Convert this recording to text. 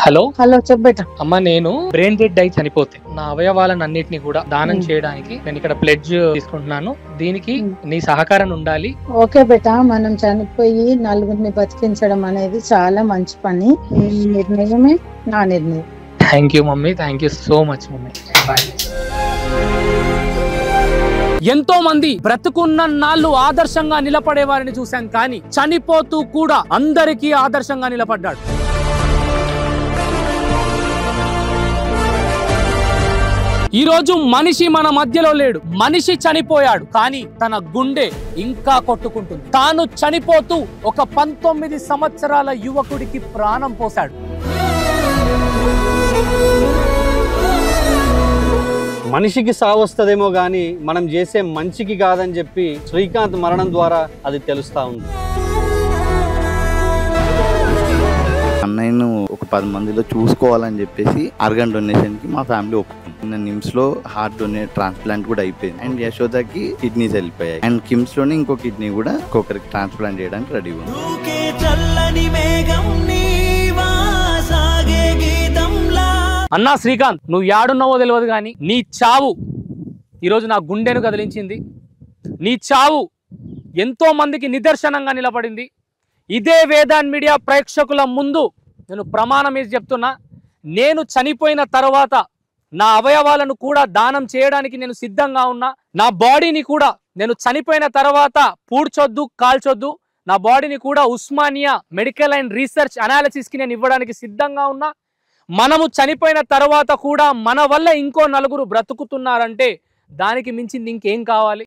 Hello hello చెప్పేట అమ్మ, నేను brain dead అయి చనిపోతే నా అవయవాలను అన్నిటిని కూడా దానం చేయడానికి నేను ఇక్కడ ప్లెడ్జ్ తీసుకుంటున్నాను. దీనికి నీ సహకారం ఉండాలి. ఓకే బేట, మనం చనిపోయి నలుగురిని బతికించడం అనేది చాలా మంచి పని. నీ నిర్ణయమే నా నిర్ణయం. Thank you mummy, thank you so much mummy. Bye. ఎంతో మంది బ్రతుకున్న నాళ్ళు ఆదర్శంగా నిలబడే వారిని చూశాం, కానీ చనిపోతూ కూడా అందరికీ ఆదర్శంగా నిలబడ్డాడు. ఈ రోజు మనిషి మన మధ్యలో లేడు, మనిషి చనిపోయాడు, కానీ తన గుండె ఇంకా కొట్టుకుంటుంది. తాను చనిపోతూ ఒక 19 సంవత్సరాల యువకుడికి ప్రాణం పోశాడు. మనిషికి సావొస్తుందేమో గానీ మనం చేసే మంచికి కాదని చెప్పి శ్రీకాంత్ మరణం ద్వారా అది తెలుస్తా ఉంది. అన్నయ్యను ఒక 10 మందిలో చూసుకోవాలని చెప్పేసి ఆర్గన్ డొనేషన్ కి మా ఫ్యామిలీ ఒప్పుకుంది. నిమ్స్ లో హార్ట్ డొనేట్ ట్రాన్స్ప్లాంట్ కూడా అయిపోయింది. అండ్ యశోదకి కిడ్నీస్ వెళ్ళిపోయాయి. అండ్ కిమ్స్ లోనే ఇంకో కిడ్నీ కూడా ఇంకొకరికి ట్రాన్స్ప్లాంట్ చేయడానికి రెడీ ఉంది. అన్నా శ్రీకాంత్, నువ్వు యాడున్నావో తెలియదు, కానీ నీ చావు ఈరోజు నా గుండెను కదిలించింది. నీ చావు ఎంతో మందికి నిదర్శనంగా నిలబడింది. ఇదే వేదాన్ మీడియా ప్రేక్షకుల ముందు నేను ప్రమాణం వేసి చెప్తున్నా, నేను చనిపోయిన తర్వాత నా అవయవాలను కూడా దానం చేయడానికి నేను సిద్ధంగా ఉన్నా. నా బాడీని కూడా నేను చనిపోయిన తర్వాత పూడ్చొద్దు, కాల్చొద్దు, నా బాడీని కూడా ఉస్మానియా మెడికల్ అండ్ రీసెర్చ్ అనాలిసిస్కి నేను ఇవ్వడానికి సిద్ధంగా ఉన్నా. మనము చనిపోయిన తర్వాత కూడా మన వల్ల ఇంకో నలుగురు బ్రతుకుతున్నారంటే దానికి మించింది ఇంకేం కావాలి?